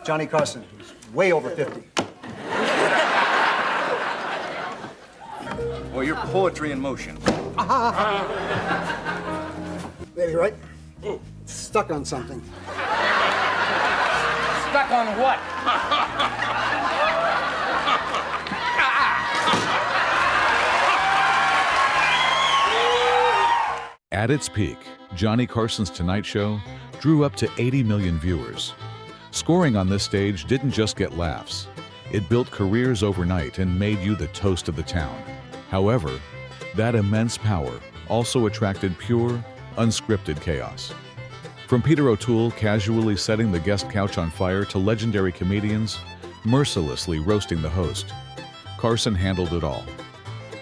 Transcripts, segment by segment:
Johnny Carson, who's way over 50. Well, your poetry in motion. Maybe, right? Stuck on something. Stuck on what? At its peak, Johnny Carson's Tonight Show drew up to 80 million viewers. Scoring on this stage didn't just get laughs. It built careers overnight and made you the toast of the town. However, that immense power also attracted pure, unscripted chaos. From Peter O'Toole casually setting the guest couch on fire to legendary comedians mercilessly roasting the host, Carson handled it all.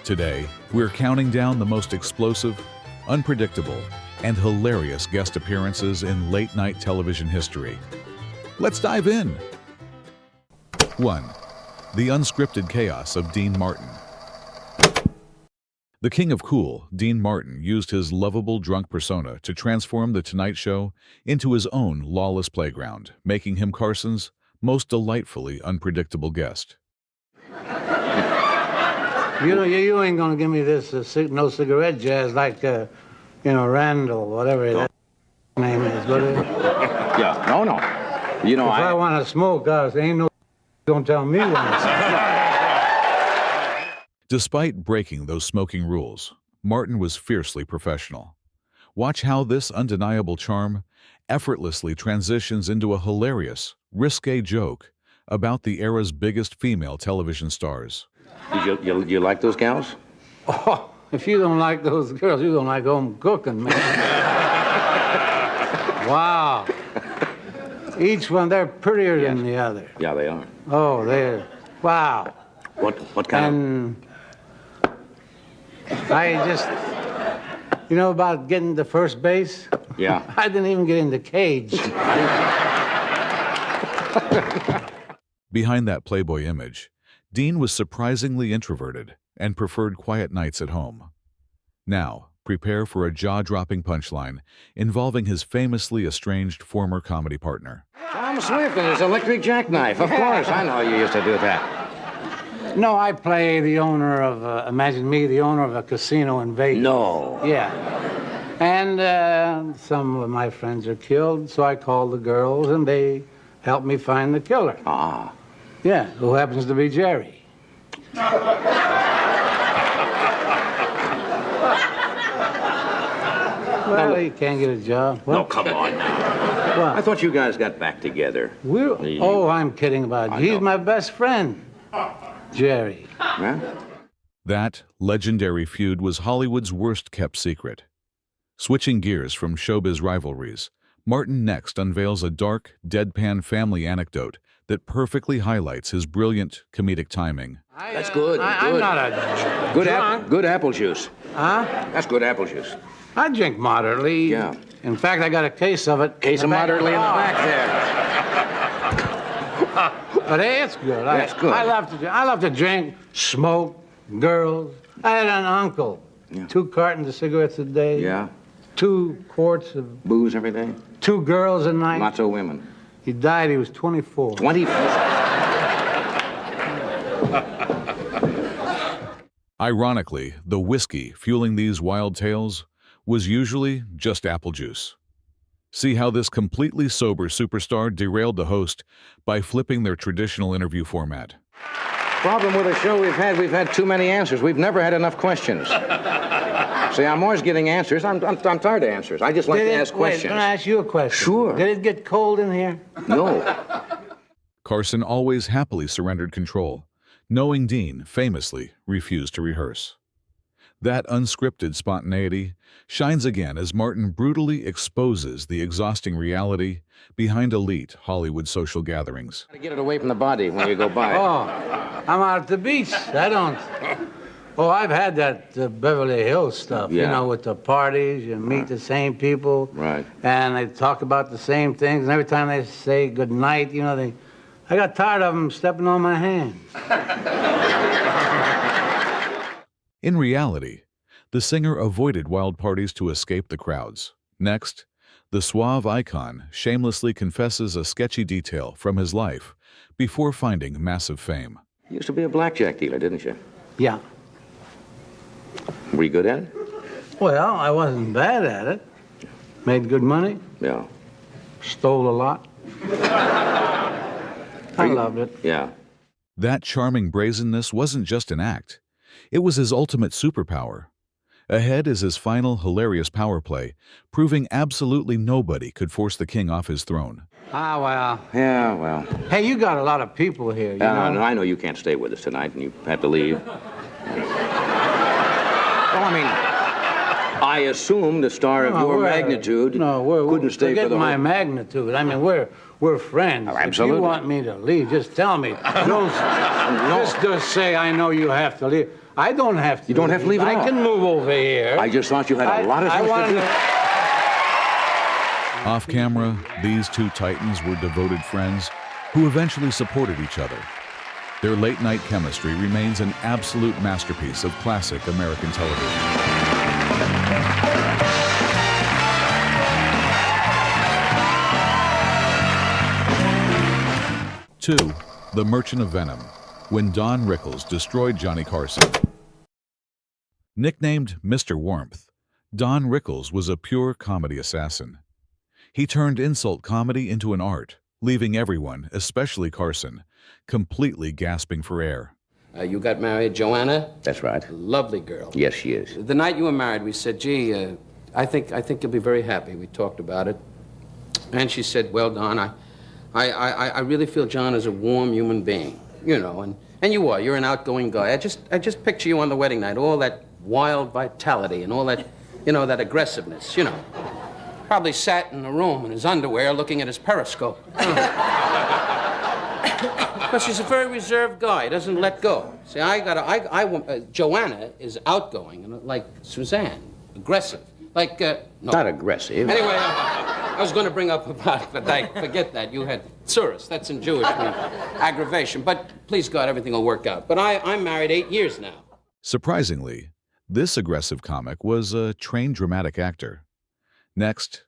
Today, we're counting down the most explosive, unpredictable, and hilarious guest appearances in late-night television history. Let's dive in. 1. The unscripted chaos of Dean Martin. The king of cool, Dean Martin, used his lovable drunk persona to transform The Tonight Show into his own lawless playground, making him Carson's most delightfully unpredictable guest. You know, you ain't gonna give me this no cigarette jazz like, Randall, whatever that name is. What is it? Yeah, no. You know, if I want to smoke, ain't no don't tell me when to. Despite breaking those smoking rules, Martin was fiercely professional. Watch how this undeniable charm effortlessly transitions into a hilarious, risque joke about the era's biggest female television stars. You like those gals? Oh, if you don't like those girls, you don't like home cooking, man. Wow. Each one, they're prettier than the other. Yeah, they are. Oh, they're, wow. What kind of... I just, about getting to first base? Yeah. I didn't even get in the cage. Behind that Playboy image, Dean was surprisingly introverted and preferred quiet nights at home. Now, prepare for a jaw-dropping punchline involving his famously estranged former comedy partner. Tom Swift and his electric jackknife. Of course, I know you used to do that. No, I play the owner of, imagine me, the owner of a casino in Vegas. No. Yeah. And some of my friends are killed, so I call the girls, and they help me find the killer. Ah. Yeah, who happens to be Jerry. Well, he can't get a job. What? No, come on now. What? I thought you guys got back together. Oh, I'm kidding about you. He's my best friend, Jerry. Huh? That legendary feud was Hollywood's worst-kept secret. Switching gears from showbiz rivalries, Martin next unveils a dark, deadpan family anecdote that perfectly highlights his brilliant comedic timing. That's good. I'm not a drunk. Good apple juice. Huh? That's good apple juice. I drink moderately. Yeah. In fact, I got a case of it. Case of moderately in the back there. But hey, it's good. That's good. I love to drink, smoke, girls. I had an uncle. Yeah. 2 cartons of cigarettes a day. Yeah. 2 quarts of... Booze every day. 2 girls a night. Lots of women. He died, he was 24. 24. Ironically, the whiskey fueling these wild tales was usually just apple juice. See how this completely sober superstar derailed the host by flipping their traditional interview format. Problem with the show we've had too many answers. We've never had enough questions. See, I'm always getting answers. I'm tired of answers. I just like to ask questions. Can I ask you a question? Sure. Did it get cold in here? No. Carson always happily surrendered control, knowing Dean famously refused to rehearse. That unscripted spontaneity shines again as Martin brutally exposes the exhausting reality behind elite Hollywood social gatherings. Gotta get it away from the body when you go by. Oh, I'm out at the beach. I don't... Oh, I've had that Beverly Hills stuff, Yeah. With the parties, you meet the same people. Right. And they talk about the same things, and every time they say good night, I got tired of them stepping on my hands. In reality, the singer avoided wild parties to escape the crowds. Next, The suave icon shamelessly confesses a sketchy detail from his life before finding massive fame. You used to be a blackjack dealer, didn't you? Yeah. Were you good at it? Well, I wasn't bad at it. Made good money. Yeah. Stole a lot. I loved it. Yeah. That charming brazenness wasn't just an act. It was his ultimate superpower. Ahead is his final hilarious power play, proving absolutely nobody could force the king off his throne. Ah, well. Yeah, well. Hey, you got a lot of people here, you know? No, I know you can't stay with us tonight, and you have to leave. Well, I mean, I assume the star of your magnitude couldn't stay for the whole... my magnitude. I mean, we're friends. Oh, absolutely. If you want me to leave, just tell me. Just say, I know you have to leave. I don't have to. You don't have to leave at all. I can move over here. I just thought you had a lot of things to do. Off camera, these two titans were devoted friends who eventually supported each other. Their late-night chemistry remains an absolute masterpiece of classic American television. Two, The Merchant of Venom, when Don Rickles destroyed Johnny Carson. Nicknamed Mr. Warmth, Don Rickles was a pure comedy assassin. He turned insult comedy into an art, leaving everyone, especially Carson, completely gasping for air. You got married, Joanna? That's right. Lovely girl. Yes, she is. The night you were married, we said, gee, I think you'll be very happy. We talked about it. And she said, well, Don, I really feel John is a warm human being, you know, and you are. You're an outgoing guy. I just picture you on the wedding night, all that wild vitality and all that, you know, that aggressiveness, you know. Probably sat in a room in his underwear looking at his periscope. Because he's a very reserved guy. He doesn't let go. See, Joanna is outgoing, like Suzanne, aggressive. Like, no. Not aggressive. Anyway, I was going to bring up about it, but I forget that. You had tsuris. That's in Jewish, aggravation. But please, God, everything will work out. But I'm married 8 years now. Surprisingly, this aggressive comic was a trained dramatic actor. Next,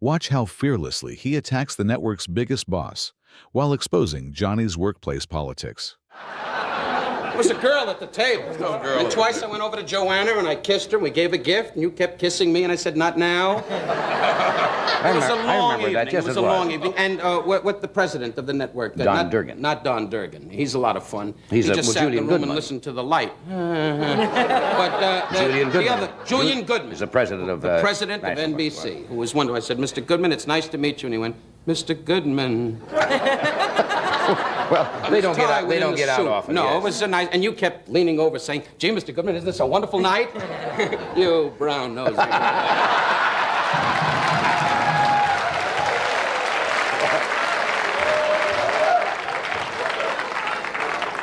watch how fearlessly he attacks the network's biggest boss while exposing Johnny's workplace politics. There was a girl at the table. And twice I went over to Joanna and I kissed her and we gave a gift and you kept kissing me and I said, not now. It was a long evening. That. Yes, it was a long evening. And with the president of the network. Don Durgan. Not Don Durgan. He's a lot of fun. He just sat in the room and listened to the light. But Julian Goodman. He's the president of... the president of NBC, who was one. I said, Mr. Goodman, it's nice to meet you. And he went, Mr. Goodman. Well, they don't get out often. No, yes. It was so nice. And you kept leaning over saying, gee, Mr. Goodman, isn't this a wonderful night? You brown nose.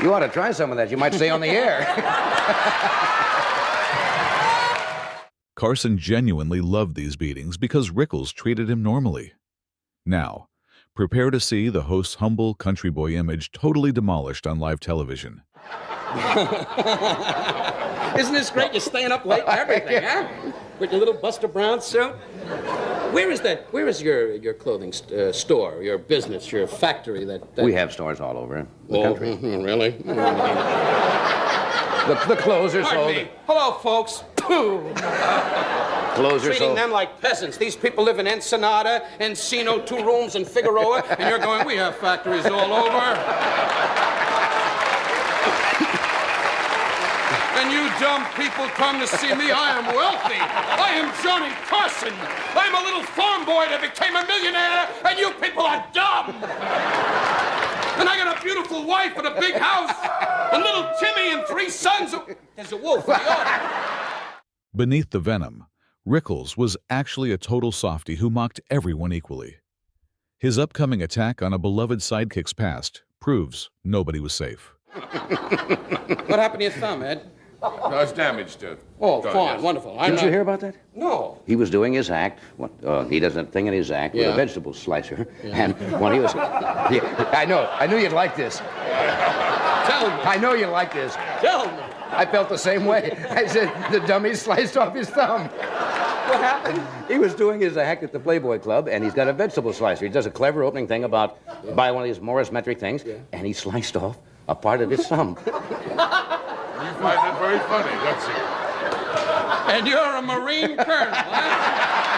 You ought to try some of that. You might stay on the air. Carson genuinely loved these beatings because Rickles treated him normally. Now, prepare to see the host's humble country boy image totally demolished on live television. Isn't this great? You're staying up late and everything, huh? With your little Buster Brown suit? Where is your clothing store, your business, your factory that... We have stores all over the country. Really? The clothes are Pardon sold. me. Hello, folks. Clothes are Treating sold. them like peasants. These people live in Ensenada, Encino, 2 rooms, and Figueroa, and you're going, we have factories all over. And you dumb people come to see me. I am wealthy. I am Johnny Carson. I'm a little farm boy that became a millionaire, and you people are dumb. And I got a beautiful wife and a big house, and little Timmy and 3 sons. There's a wolf in the audience. Beneath the venom, Rickles was actually a total softy who mocked everyone equally. His upcoming attack on a beloved sidekick's past proves nobody was safe. What happened to your thumb, Ed? No, it's damaged. Oh, fine, wonderful. Didn't you hear about that? No. He was doing his act. He does a thing in his act with a vegetable slicer. Yeah. And when he was... I knew you'd like this. Tell me. I know you like this. Tell me. I felt the same way. I said, the dummy sliced off his thumb. What happened? He was doing his act at the Playboy Club, and he's got a vegetable slicer. He does a clever opening thing about buy one of these Morris metric things, and he sliced off a part of his thumb. You find that very funny, don't you? And you're a Marine colonel, huh?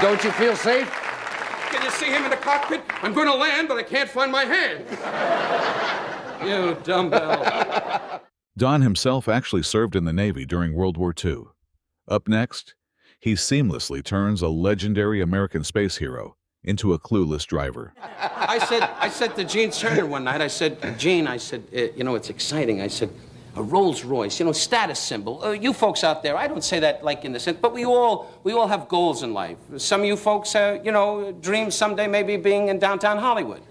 Don't you feel safe? Can you see him in the cockpit? I'm going to land, but I can't find my hand. You dumbbell. Don himself actually served in the Navy during World War II. Up next, he seamlessly turns a legendary American space hero into a clueless driver. I said to Gene Cerner one night, I said, Gene, I said, you know, it's exciting. I said, a Rolls Royce, you know, status symbol. You folks out there, I don't say that like in the sense, but we all have goals in life. Some of you folks, you know, dream someday maybe being in downtown Hollywood.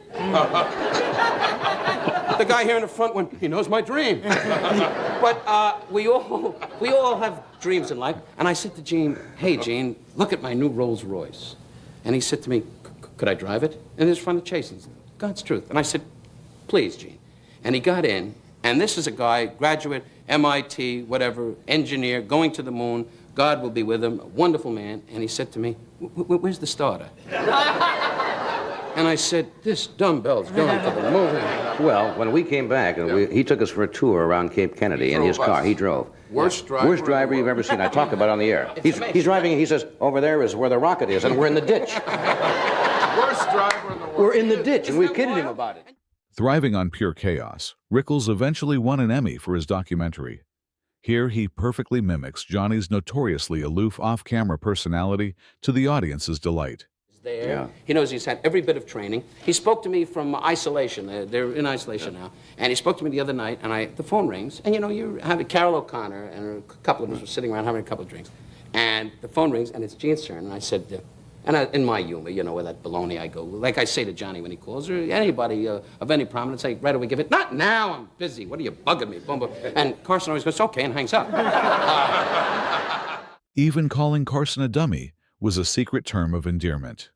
The guy here in the front went, he knows my dream. But we all have dreams in life. And I said to Gene, hey, Gene, look at my new Rolls Royce. And he said to me, could I drive it? And it's front of Chasen's. God's truth. And I said, please, Gene. And he got in, and this is a guy, graduate, MIT, whatever, engineer, going to the moon. God will be with him, a wonderful man. And he said to me, where's the starter? And I said, this dumbbell's going to the moon. Well, when we came back, he took us for a tour around Cape Kennedy in his car. He drove. Worst driver you've ever seen. I talked about it on the air. He's driving, and he says, over there is where the rocket is, and we're in the ditch. Worst driver in the world. We're in the ditch, and we kidded him about it. Thriving on pure chaos, Rickles eventually won an Emmy for his documentary. Here he perfectly mimics Johnny's notoriously aloof off-camera personality to the audience's delight. There. Yeah. He knows he's had every bit of training. He spoke to me from isolation. They're in isolation now. And he spoke to me the other night, and the phone rings. And, you know, you have Carol O'Connor, and a couple of us were sitting around having a couple of drinks. And the phone rings, and it's Gene's turn. And I said, in my humor, you know, with that baloney, I go, like I say to Johnny when he calls, or anybody of any prominence, I right away give it, not now, I'm busy. What are you bugging me? Boom, boom. And Carson always goes, okay, and hangs up. Even calling Carson a dummy was a secret term of endearment.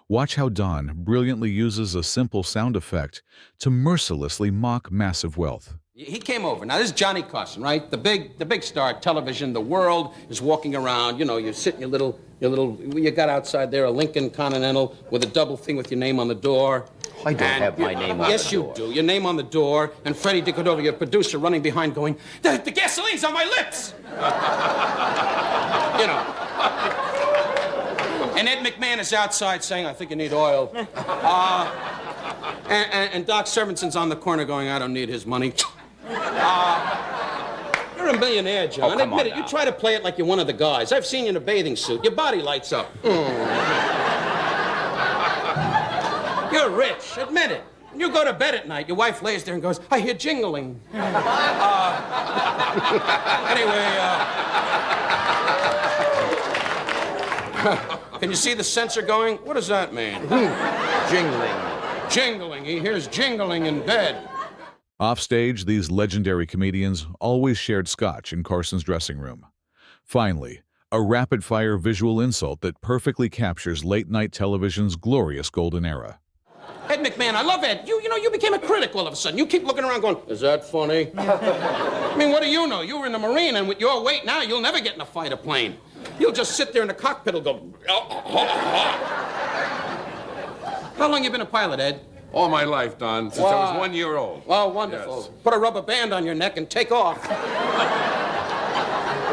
Watch how Don brilliantly uses a simple sound effect to mercilessly mock massive wealth. He came over. Now, this is Johnny Carson, right? The big star, television, the world is walking around. You know, you sit in your little, you got outside there a Lincoln Continental with a double thing with your name on the door. I don't have my name on Yes, the door. you do. Your name on the door, and Freddie DiCordova, your producer, running behind going, the gasoline's on my lips! You know. And Ed McMahon is outside saying, I think you need oil. And Doc Servenson's on the corner going, I don't need his money. You're a millionaire, John. Oh, come Admit on it. You now. try to play it like you're one of the guys. I've seen you in a bathing suit. Your body lights up. You're rich. Admit it. You go to bed at night. Your wife lays there and goes, I hear jingling. Can you see the sensor going? What does that mean? Jingling. Jingling. He hears jingling in bed. Offstage, these legendary comedians always shared scotch in Carson's dressing room. Finally, a rapid-fire visual insult that perfectly captures late-night television's glorious golden era. Ed McMahon, I love Ed. You know, you became a critic all of a sudden. You keep looking around going, is that funny? I mean, what do you know? You were in the Marine, and with your weight now, you'll never get in a fighter plane. You'll just sit there in the cockpit and go, How long you been a pilot, Ed? All my life, Don, since I was 1 year old. Oh, wonderful. Yes. Put a rubber band on your neck and take off.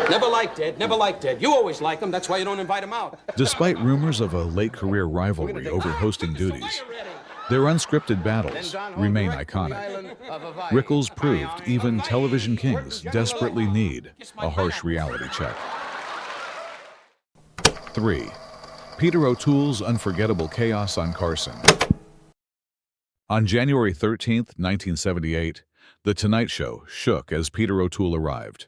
Never liked Ed, never liked Ed. You always like him, that's why you don't invite him out. Despite rumors of a late-career rivalry over hosting duties, their unscripted battles remain iconic. Rickles proved even television kings desperately need a harsh reality check. 3. Peter O'Toole's unforgettable chaos on Carson. On January 13th, 1978, The Tonight Show shook as Peter O'Toole arrived.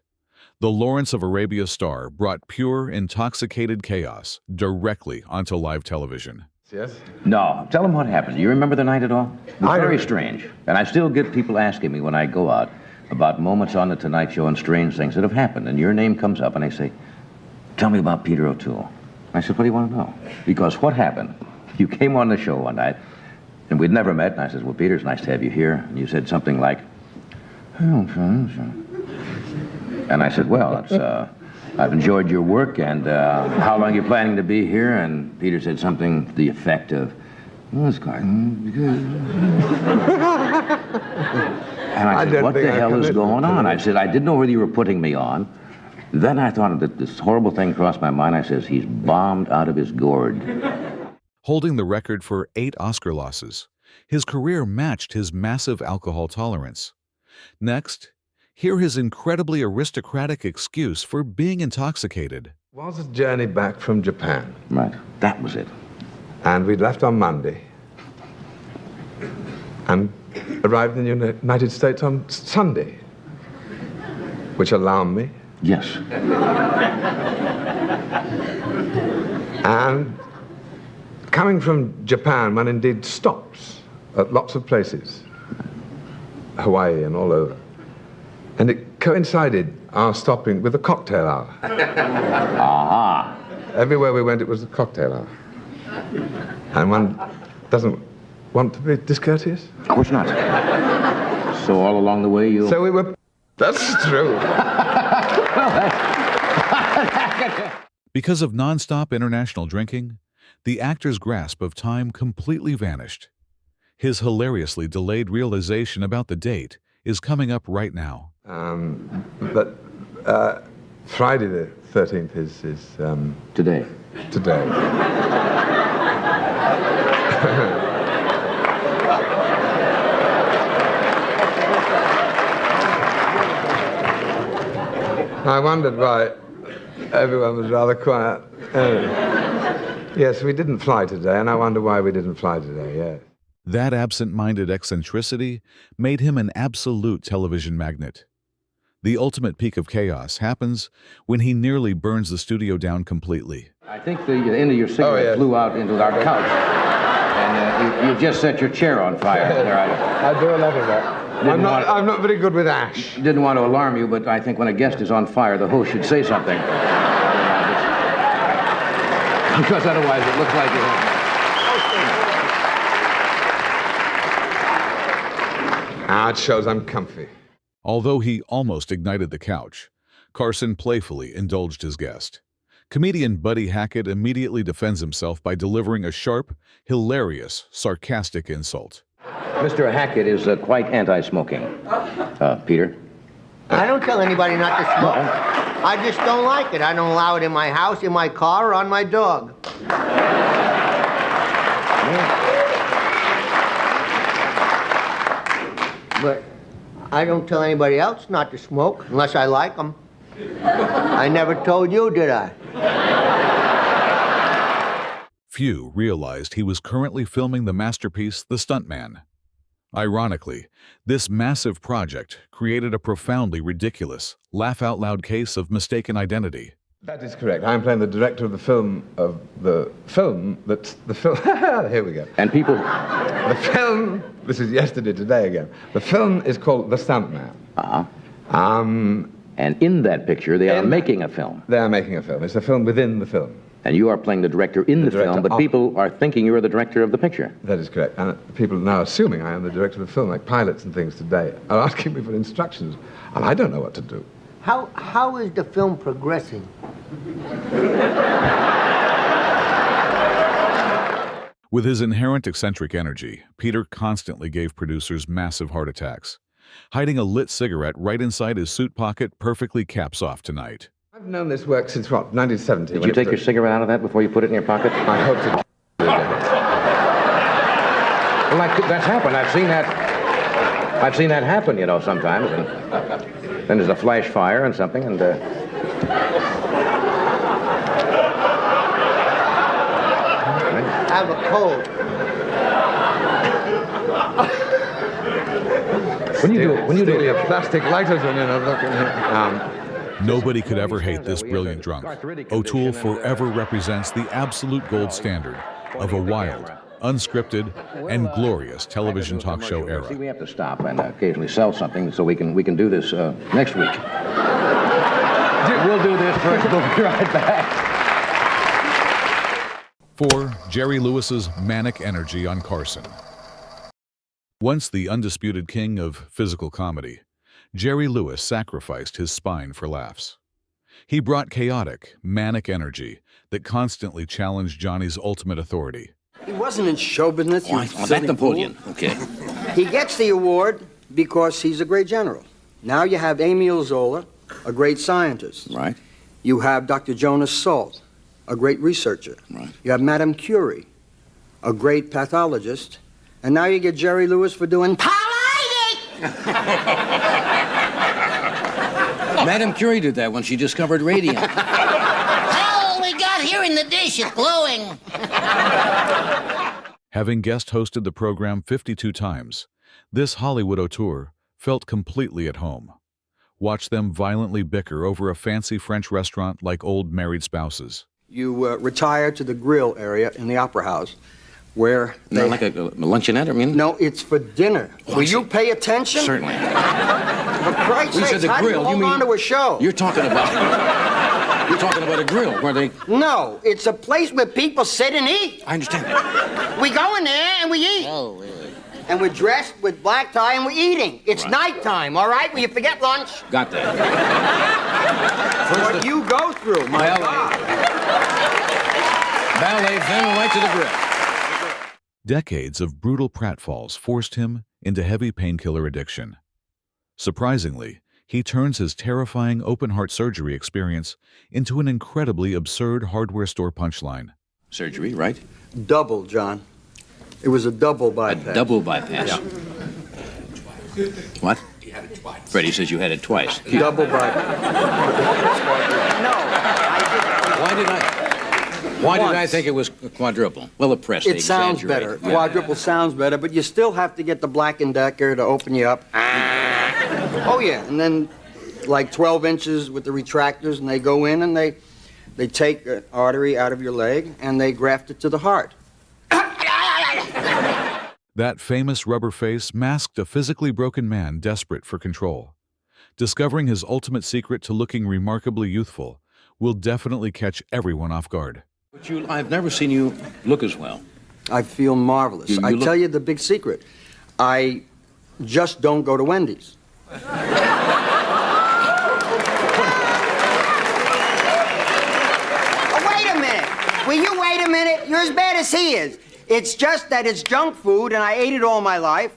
The Lawrence of Arabia star brought pure, intoxicated chaos directly onto live television. Yes? No, tell them what happened. Do you remember the night at all? It was I very don't. strange. And I still get people asking me when I go out about moments on The Tonight Show and strange things that have happened. And your name comes up and they say, tell me about Peter O'Toole. I said, what do you want to know? Because what happened? You came on the show one night and we'd never met. And I said, well, Peter, it's nice to have you here. And you said something like, and And I said, well, I've enjoyed your work, and how long are you planning to be here? And Peter said something to the effect of, well, it's quite good. And I said, what the hell is going on? I said, I didn't know whether you were putting me on. Then I thought that this horrible thing crossed my mind. I says, he's bombed out of his gourd. Holding the record for 8 Oscar losses, his career matched his massive alcohol tolerance. Next, hear his incredibly aristocratic excuse for being intoxicated. It was a journey back from Japan. Right, that was it. And we'd left on Monday and arrived in the United States on Sunday, which alarmed me. Yes. And coming from Japan, one indeed stops at lots of places, Hawaii and all over. And it coincided, our stopping, with the cocktail hour. Aha. Everywhere we went, it was the cocktail hour. And one doesn't want to be discourteous. Of course not. So all along the way you... So we were... That's true. Because of nonstop international drinking, the actor's grasp of time completely vanished. His hilariously delayed realization about the date is coming up right now. But Friday the 13th is Today. today. I wondered why everyone was rather quiet. Yes, we didn't fly today, and I wonder why we didn't fly today, yes. That absent-minded eccentricity made him an absolute television magnet. The ultimate peak of chaos happens when he nearly burns the studio down completely. I think the end of your cigarette flew out into our couch. And you just set your chair on fire. There, I do a lot of that. I'm not very good with ash. Didn't want to alarm you, but I think when a guest is on fire, the host should say something. Because otherwise it looks like you have... It shows I'm comfy. Although he almost ignited the couch, Carson playfully indulged his guest. Comedian Buddy Hackett immediately defends himself by delivering a sharp, hilarious, sarcastic insult. Mr. Hackett is quite anti-smoking. Peter? I don't tell anybody not to smoke. I just don't like it. I don't allow it in my house, in my car, or on my dog. But I don't tell anybody else not to smoke unless I like them. I never told you, did I? Few realized he was currently filming the masterpiece The Stuntman. Ironically, this massive project created a profoundly ridiculous, laugh-out-loud case of mistaken identity. That is correct. I'm playing the director of the film that's the film. Here we go. And people... The film, this is yesterday, today again. The film is called The Stuntman. Uh-huh. And in that picture, they are making a film. They are making a film. It's a film within the film. And you are playing the director in the film, but people are thinking you are the director of the picture. That is correct. And people are now assuming I am the director of the film, like pilots and things today, are asking me for instructions, and I don't know what to do. How is the film progressing? With his inherent eccentric energy, Peter constantly gave producers massive heart attacks. Hiding a lit cigarette right inside his suit pocket perfectly caps off tonight. I've known this work since, what, 1970? Did you take your cigarette out of that before you put it in your pocket? I hope to... Well, that's happened. I've seen that happen, you know, sometimes. And then there's a flash fire and something, and... I have a cold. When you do your plastic lighters when you're not looking at... Nobody could ever hate this brilliant drunk. O'Toole forever represents the absolute gold standard of a wild, unscripted, and glorious television talk show era. See, we have to stop and occasionally sell something so we can do this next week. We'll do this first. We'll be right back. For Jerry Lewis's manic energy on Carson. Once the undisputed king of physical comedy, Jerry Lewis sacrificed his spine for laughs. He brought chaotic, manic energy that constantly challenged Johnny's ultimate authority. He wasn't in show business. Oh, that Napoleon. Okay. He gets the award because he's a great general. Now you have Emil Zola, a great scientist. Right. You have Dr. Jonas Salk, a great researcher. Right. You have Madame Curie, a great pathologist. And now you get Jerry Lewis for doing Madame Curie did that when she discovered radium. Oh, we got here in the dish. It's glowing. Having guest hosted the program 52 times, this Hollywood auteur felt completely at home. Watch them violently bicker over a fancy French restaurant like old married spouses. You retire to the grill area in the Opera House, where they... Not like a luncheonette, I mean? No, it's for dinner. Will you pay attention? Certainly. For Christ's We sakes, said the how do you grill. hold You mean on to a show? You're talking about a grill where they... No, it's a place where people sit and eat. I understand. We go in there and we eat. Oh, really? And we're dressed with black tie and we're eating. It's Right. nighttime, all right? Will you forget lunch? Got that. What you go through, my God. Ballet, then right to the grill. Decades of brutal pratfalls forced him into heavy painkiller addiction. Surprisingly, he turns his terrifying open-heart surgery experience into an incredibly absurd hardware store punchline. Surgery, right? Double, John. It was a double A bypass. double bypass. Yeah. What? Freddie says you had it twice. Double bypass. No, Why did I Once. think it was a quadruple? Well, a press, they it sounds exaggerate. better. Quadruple sounds better, but you still have to get the Black & Decker to open you up. Oh, yeah, and then like 12 inches with the retractors, and they go in and they take an artery out of your leg and they graft it to the heart. That famous rubber face masked a physically broken man desperate for control. Discovering his ultimate secret to looking remarkably youthful will definitely catch everyone off guard. But I've never seen you look as well. I feel marvelous. You I look- tell you the big secret. I just don't go to Wendy's. Oh, wait a minute. Will you wait a minute? You're as bad as he is. It's just that it's junk food, and I ate it all my life,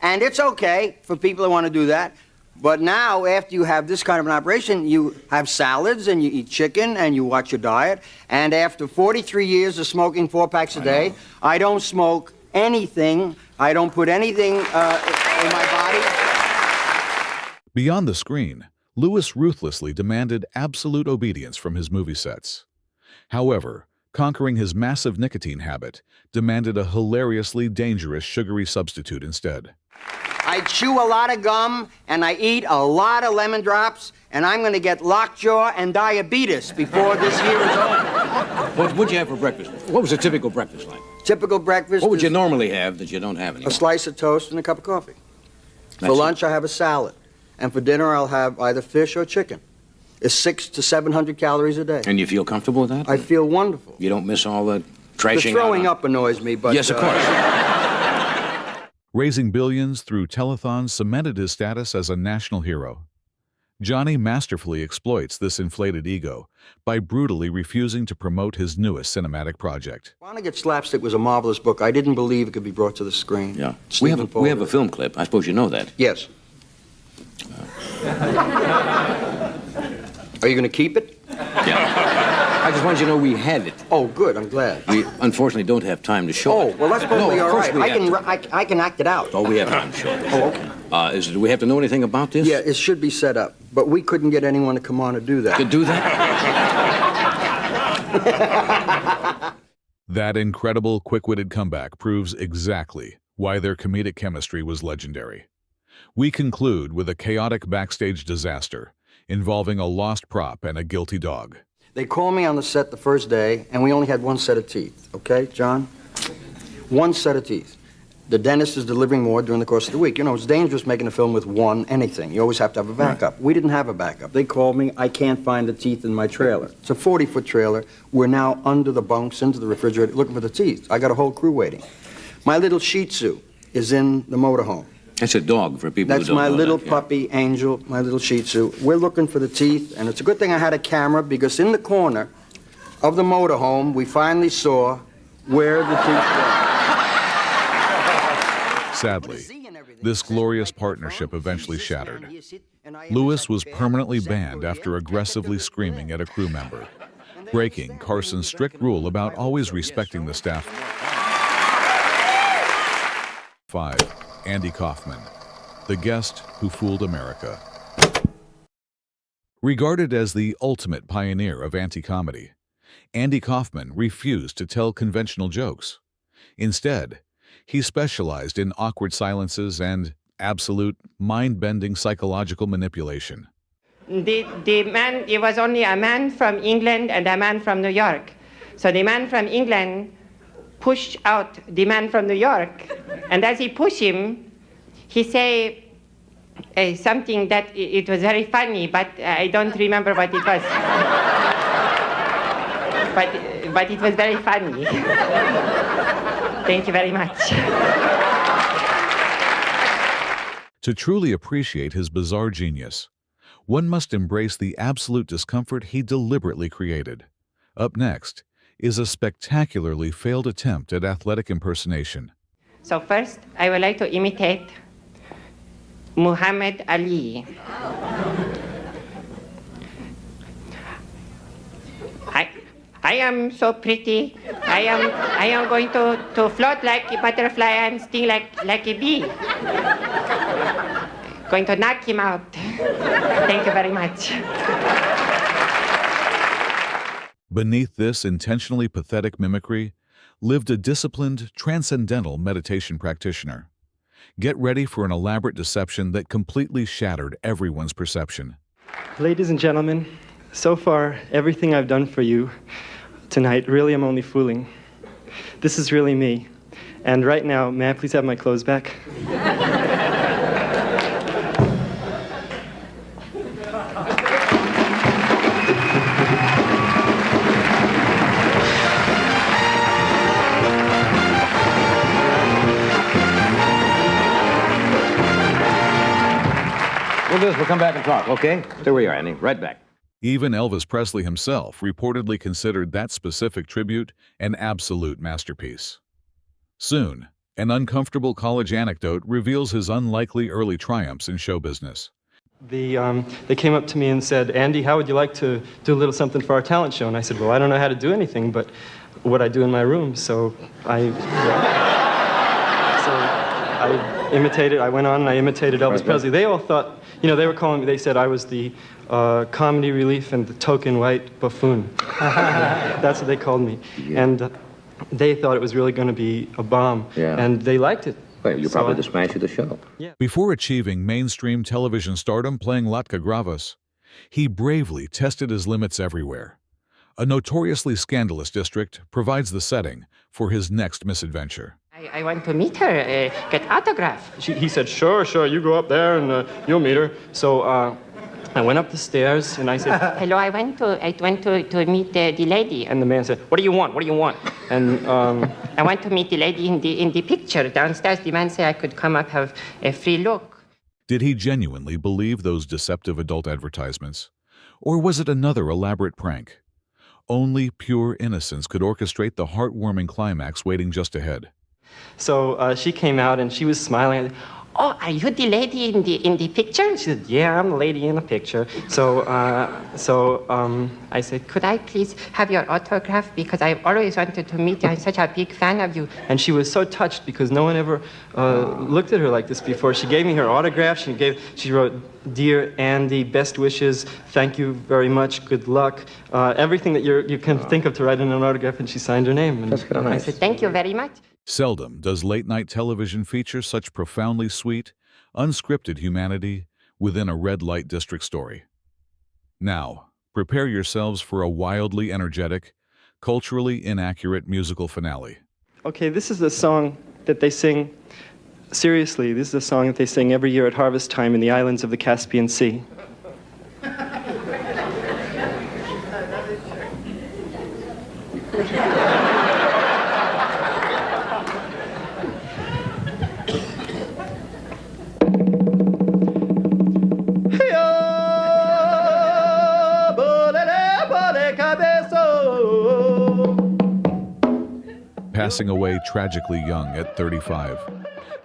and it's okay for people that want to do that. But now, after you have this kind of an operation, you have salads, and you eat chicken, and you watch your diet. And after 43 years of smoking 4 packs a day, I don't smoke anything. I don't put anything in my body. Beyond the screen, Lewis ruthlessly demanded absolute obedience from his movie sets. However, conquering his massive nicotine habit demanded a hilariously dangerous sugary substitute instead. I chew a lot of gum, and I eat a lot of lemon drops, and I'm going to get lockjaw and diabetes before this year is over. What would you have for breakfast? What was a typical breakfast like? Typical breakfast What would you is normally have that you don't have anymore? a slice of toast and a cup of coffee. For That's lunch, I have a salad. And for dinner, I'll have either fish or chicken. It's 600 to 700 calories a day. And you feel comfortable with that? I feel wonderful. You don't miss all the The trashing throwing out on- up annoys me, but... Yes, of course. Raising billions through telethons cemented his status as a national hero. Johnny masterfully exploits this inflated ego by brutally refusing to promote his newest cinematic project. Vonnegut Slapstick was a marvelous book. I didn't believe it could be brought to the screen. Yeah. Stephen We have a Pollard. film clip. I suppose you know that. Yes. Are you going to keep it? Yeah. I just wanted you to know we had it. Oh, good. I'm glad. We unfortunately don't have time to show Oh, it. well, that's probably No, of all course right. we I have can, I can act it out. Oh, we have time to show it. Oh, okay. Do we have to know anything about this? Yeah, it should be set up, but we couldn't get anyone to come on and do that. To do that? That incredible, quick-witted comeback proves exactly why their comedic chemistry was legendary. We conclude with a chaotic backstage disaster involving a lost prop and a guilty dog. They called me on the set the first day, and we only had one set of teeth, okay, John? One set of teeth. The dentist is delivering more during the course of the week. You know, it's dangerous making a film with one anything. You always have to have a backup. We didn't have a backup. They called me, I can't find the teeth in my trailer. It's a 40-foot trailer. We're now under the bunks, into the refrigerator, looking for the teeth. I got a whole crew waiting. My little Shih Tzu is in the motorhome. That's a dog for people That's who don't my know little that, yeah. puppy, Angel, my little Shih Tzu. We're looking for the teeth, and it's a good thing I had a camera because in the corner of the motorhome, we finally saw where the teeth were. Sadly, this glorious partnership eventually shattered. Lewis was permanently banned after aggressively screaming at a crew member, breaking Carson's strict rule about always respecting the staff. 5. Andy Kaufman, the guest who fooled America. Regarded as the ultimate pioneer of anti-comedy, Andy Kaufman refused to tell conventional jokes. Instead, he specialized in awkward silences and absolute mind-bending psychological manipulation. The man, it was only a man from England and a man from New York. So the man from England pushed out the man from New York, and as he pushed him, he said something that it was very funny, but I don't remember what it was. but it was very funny. Thank you very much. To truly appreciate his bizarre genius, one must embrace the absolute discomfort he deliberately created. Up next is a spectacularly failed attempt at athletic impersonation. So first, I would like to imitate Muhammad Ali. I am so pretty. I am going to float like a butterfly and sting like a bee. Going to knock him out. Thank you very much. Beneath this intentionally pathetic mimicry lived a disciplined, transcendental meditation practitioner. Get ready for an elaborate deception that completely shattered everyone's perception. Ladies and gentlemen, so far, everything I've done for you tonight, really I'm only fooling. This is really me. And right now, may I please have my clothes back? We'll come back and talk, okay? There we are, Andy. Right back. Even Elvis Presley himself reportedly considered that specific tribute an absolute masterpiece. Soon, an uncomfortable college anecdote reveals his unlikely early triumphs in show business. They came up to me and said, Andy, how would you like to do a little something for our talent show? And I said, well, I don't know how to do anything but what I do in my room. So I went on and I imitated Elvis Presley. They all thought, they were calling me, they said I was the comedy relief and the token white buffoon. That's what they called me. Yeah. And they thought it was really going to be a bomb. Yeah. And they liked it. Well, you're probably the smash of the show. Yeah. Before achieving mainstream television stardom playing Latka Gravas, he bravely tested his limits everywhere. A notoriously scandalous district provides the setting for his next misadventure. I want to meet her, get autograph. He said, sure, you go up there and you'll meet her. So I went up the stairs and I said, hello, I went to meet the lady. And the man said, what do you want? And I want to meet the lady in the picture downstairs. The man said I could come up, have a free look. Did he genuinely believe those deceptive adult advertisements? Or was it another elaborate prank? Only pure innocence could orchestrate the heartwarming climax waiting just ahead. So she came out and she was smiling. Oh, are you the lady in the picture? She said, yeah, I'm the lady in the picture. So I said, could I please have your autograph? Because I've always wanted to meet you. I'm such a big fan of you. And she was so touched because no one ever looked at her like this before. She gave me her autograph. She wrote, Dear Andy, best wishes, thank you very much, good luck. Everything that you can think of to write in an autograph, and she signed her name. And that's kind of nice. I said, thank you very much. Seldom does late-night television feature such profoundly sweet, unscripted humanity within a red light district story. Now, prepare yourselves for a wildly energetic, culturally inaccurate musical finale. Okay, this is a song that they sing, seriously, this is a song that they sing every year at harvest time in the islands of the Caspian Sea. passing away tragically young at 35.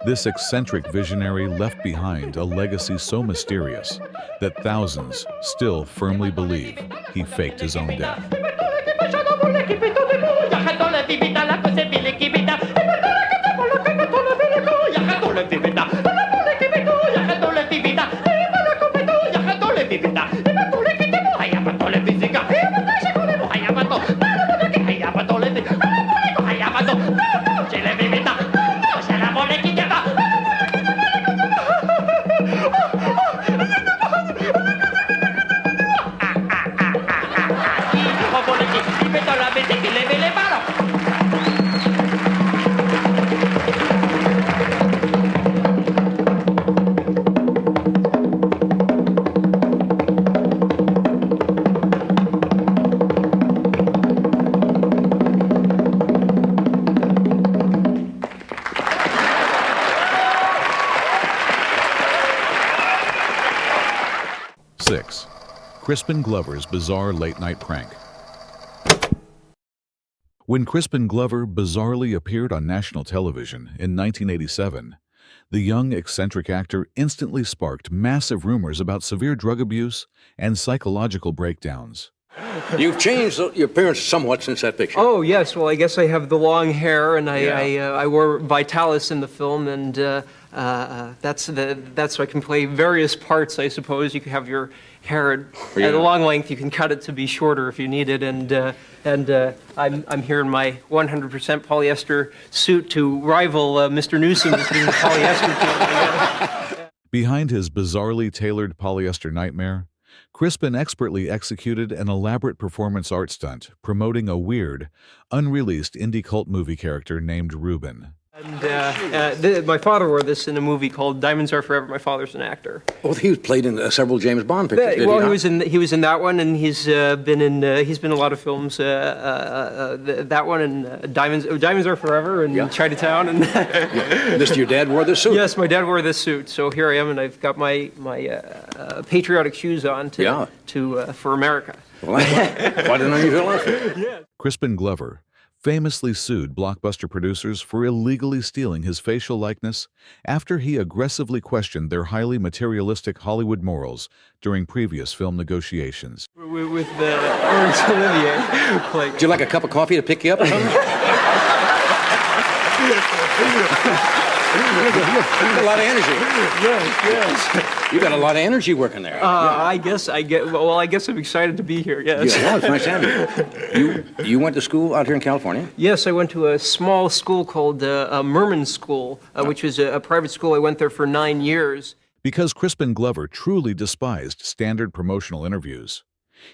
This eccentric visionary left behind a legacy so mysterious that thousands still firmly believe he faked his own death. Crispin Glover's bizarre late-night prank. When Crispin Glover bizarrely appeared on national television in 1987, the young, eccentric actor instantly sparked massive rumors about severe drug abuse and psychological breakdowns. You've changed your appearance somewhat since that picture. Oh, yes. Well, I guess I have the long hair, and I wore Vitalis in the film, and that's so I can play various parts, I suppose. You can have your hair at a long length. You can cut it to be shorter if you need it, and I'm here in my 100% polyester suit to rival Mr. Newsom as being the polyester king. Behind his bizarrely tailored polyester nightmare, Crispin expertly executed an elaborate performance art stunt promoting a weird, unreleased indie cult movie character named Reuben. And my father wore this in a movie called Diamonds Are Forever. My father's an actor. Well, he was played in several James Bond pictures. Well, he was in that one, and he's been in a lot of films. That one and Diamonds Are Forever and Chinatown. And Your dad wore this suit. Yes, my dad wore this suit. So here I am, and I've got my patriotic shoes on for America. Well, quite an unusual outfit. Yeah. Crispin Glover famously sued blockbuster producers for illegally stealing his facial likeness after he aggressively questioned their highly materialistic Hollywood morals during previous film negotiations. With Laurence Olivier. Would you like a cup of coffee to pick you up or something? You got a lot of energy. Yes. You got a lot of energy working there. I guess I'm excited to be here. Yes. Yeah, it's nice to have you. You went to school out here in California? Yes, I went to a small school called Merman School, which was a private school. I went there for 9 years. Because Crispin Glover truly despised standard promotional interviews,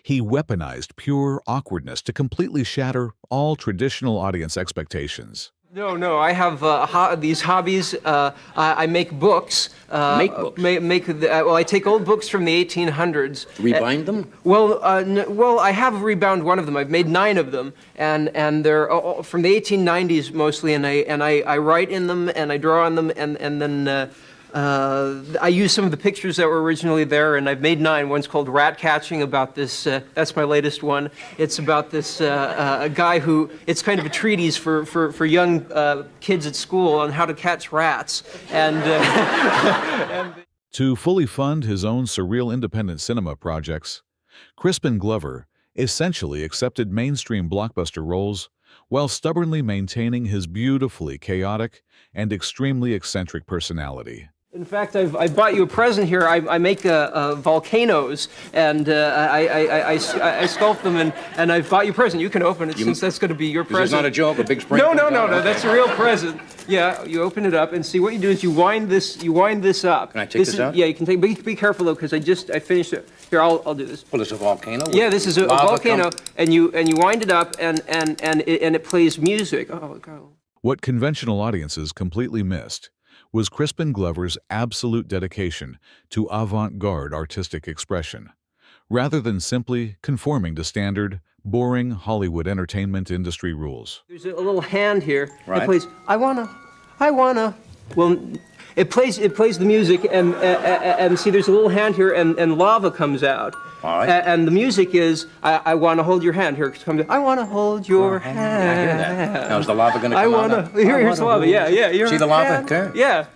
he weaponized pure awkwardness to completely shatter all traditional audience expectations. No, I have these hobbies. I make books. Make books? I take old books from the 1800s. Rebind them? Well, I have rebound one of them. I've made 9 of them, and they're all from the 1890s mostly, and I write in them, and I draw on them, and then I use some of the pictures that were originally there, and I've made 9. One's called Rat Catching, about this, that's my latest one. It's about this a guy who, it's kind of a treatise for young kids at school on how to catch rats. And to fully fund his own surreal independent cinema projects, Crispin Glover essentially accepted mainstream blockbuster roles while stubbornly maintaining his beautifully chaotic and extremely eccentric personality. In fact, I bought you a present here. I make volcanoes, and I sculpt them, and I've bought you a present. You can open it since that's going to be your present. It's not a joke, a big spring. No, that's a real present. Yeah, you open it up, and see what you do is you wind this up. Can I take this out? Yeah, you can take. Be careful though, because I finished it. Here, I'll do this. Well, it's a volcano. Yeah, this is a volcano, and you wind it up, and it plays music. Oh God. What conventional audiences completely missed was Crispin Glover's absolute dedication to avant-garde artistic expression, rather than simply conforming to standard, boring Hollywood entertainment industry rules. There's a little hand here right. that plays, I wanna. Well, It plays the music, and see, there's a little hand here, and lava comes out. All right. And the music is, I want to hold your hand. Here it comes. I want to hold your hand. I hear that. Now, is the lava going to come out? Here's the lava. Yeah. See the lava there? Yeah.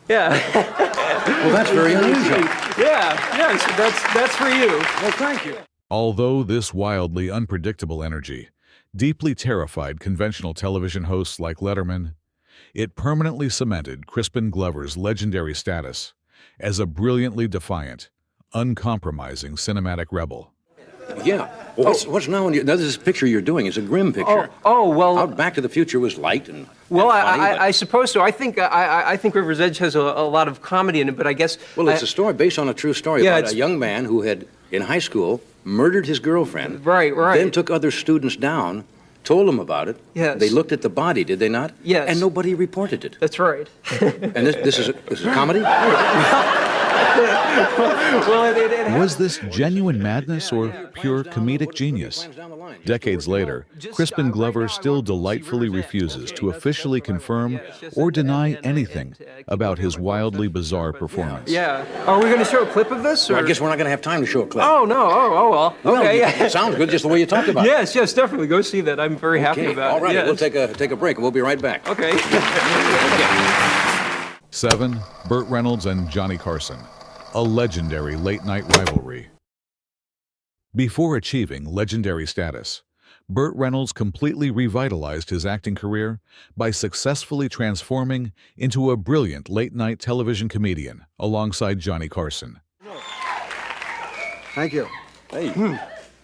Well, that's very unusual. Yeah. So that's for you. Well, thank you. Although this wildly unpredictable energy deeply terrified conventional television hosts like Letterman, it permanently cemented Crispin Glover's legendary status as a brilliantly defiant, uncompromising cinematic rebel. Yeah. Well, what's now? This picture you're doing is a grim picture. Well. Out Back to the Future was light and. Well, and funny, I suppose so. I think River's Edge has a lot of comedy in it, but I guess. Well, it's a story based on a true story about a young man who had, in high school, murdered his girlfriend. Right. Then took other students down, told them about it. Yes. They looked at the body, did they not? Yes. And nobody reported it. That's right. And this is a comedy? Was this genuine madness or pure comedic genius? Decades later, Crispin Glover still delightfully refuses to officially confirm or deny anything about his wildly bizarre performance. Yeah. Are we going to show a clip of this? Or? Well, I guess we're not going to have time to show a clip. Oh, no. Oh, well. Okay. Well, it sounds good just the way you talked about it. Yes, definitely. Go see that. I'm very happy about it. All right, yes. we'll take a break and we'll be right back. Okay. 7. Burt Reynolds and Johnny Carson, a legendary late-night rivalry. Before achieving legendary status, Burt Reynolds completely revitalized his acting career by successfully transforming into a brilliant late-night television comedian alongside Johnny Carson. Thank you. Hey,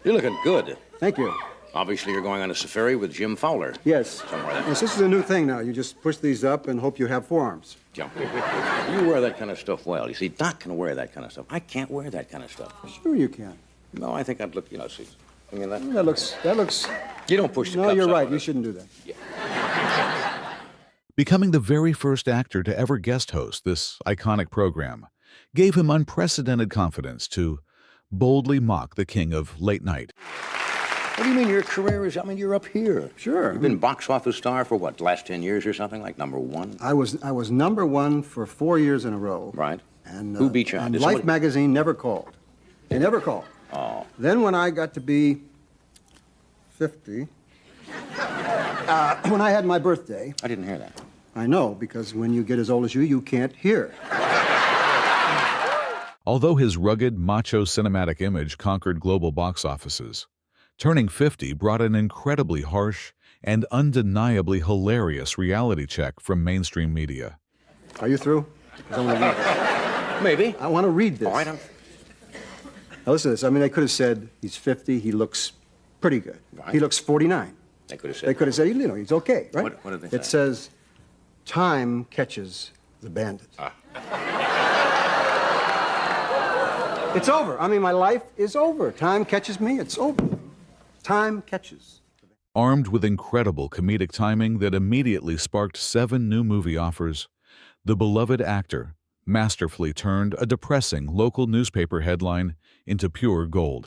you're looking good. Thank you. Obviously, you're going on a safari with Jim Fowler. Yes. Yes, this is a new thing now. You just push these up and hope you have forearms. Jump. You wear that kind of stuff well. You see, Doc can wear that kind of stuff. I can't wear that kind of stuff. Sure you can. No, I think I'd look, see. I mean, That looks... You don't push the No, cups you're up right. on You it. shouldn't do that. Yeah. Becoming the very first actor to ever guest host this iconic program gave him unprecedented confidence to boldly mock the king of late night. What do you mean your career is, you're up here. Sure. You've been box office star for what, last 10 years or something, like #1? I was number one for 4 years in a row. Right. And who beat you out? And Did Life somebody- magazine never called. They never called. Oh. Then when I got to be 50, when I had my birthday... I didn't hear that. I know, because when you get as old as you can't hear. Although his rugged, macho cinematic image conquered global box offices, turning 50 brought an incredibly harsh and undeniably hilarious reality check from mainstream media. Are you through? 'Cause I want to read this. Maybe. I want to read this. All right. Now listen to this. They could have said he's 50, he looks pretty good. Right. He looks 49. They could have said. They could have said, he's okay, right? What did they say? It says, time catches the bandit. It's over. My life is over. Time catches me, it's over. Time catches. Armed with incredible comedic timing that immediately sparked 7 new movie offers, the beloved actor masterfully turned a depressing local newspaper headline into pure gold.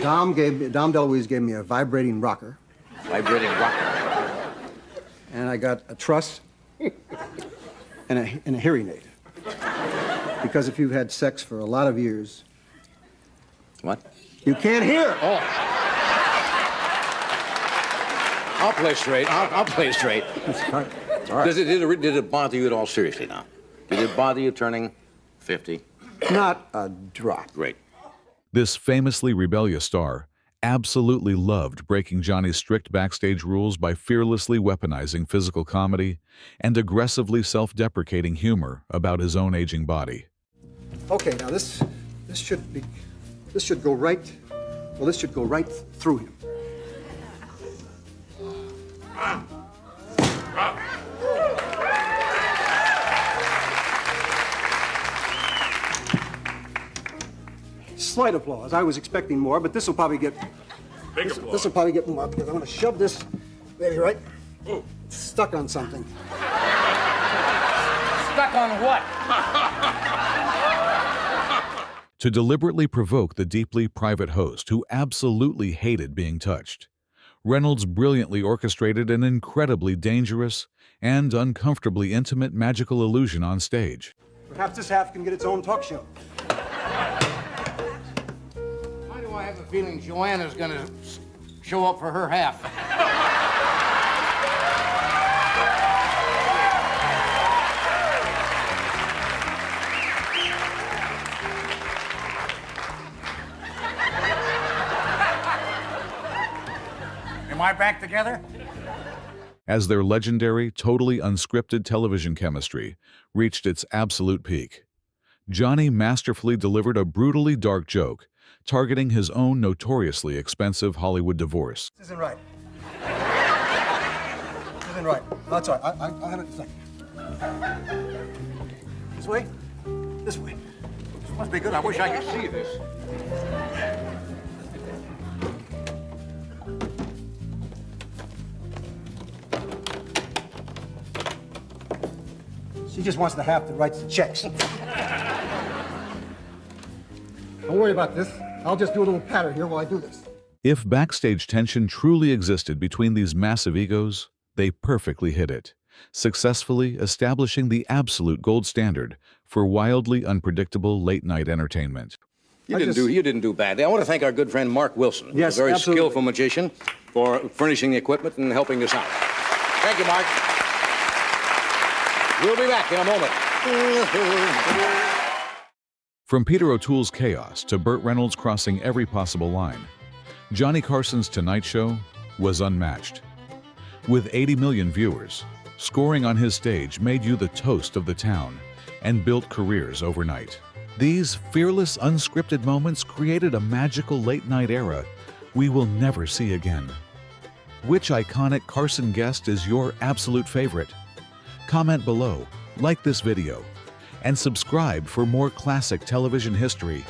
Dom DeLuise gave me a vibrating rocker. Vibrating rocker. And I got a truss and a hearing aid. Because if you've had sex for a lot of years... What? You can't hear. Oh. I'll play straight. I'll play straight. All right. Did it bother you at all, seriously now? Did it bother you turning 50? Not a drop. Great. This famously rebellious star absolutely loved breaking Johnny's strict backstage rules by fearlessly weaponizing physical comedy and aggressively self-deprecating humor about his own aging body. Okay, now this should go right through him. Slight applause. I was expecting more, but this will probably get Big applause. this will probably get more because I'm going to shove this baby right. It's stuck on something. Stuck on what? To deliberately provoke the deeply private host who absolutely hated being touched, Reynolds brilliantly orchestrated an incredibly dangerous and uncomfortably intimate magical illusion on stage. Perhaps this half can get its own talk show. Why do I have a feeling Joanna's gonna show up for her half? Am I back together? As their legendary, totally unscripted television chemistry reached its absolute peak, Johnny masterfully delivered a brutally dark joke targeting his own notoriously expensive Hollywood divorce. This isn't right. This isn't right. Oh, it's all right. I'll have it in a second. This way? This way. This must be good. I wish I could see this. She just wants the half that writes the checks. Don't worry about this. I'll just do a little patter here while I do this. If backstage tension truly existed between these massive egos, they perfectly hit it, successfully establishing the absolute gold standard for wildly unpredictable late-night entertainment. You didn't do badly. I want to thank our good friend Mark Wilson, Yes, a very absolutely. skillful magician, for furnishing the equipment and helping us out. Thank you, Mark. We'll be back in a moment. From Peter O'Toole's chaos to Burt Reynolds crossing every possible line, Johnny Carson's Tonight Show was unmatched. With 80 million viewers, scoring on his stage made you the toast of the town and built careers overnight. These fearless, unscripted moments created a magical late-night era we will never see again. Which iconic Carson guest is your absolute favorite? Comment below, like this video, and subscribe for more classic television history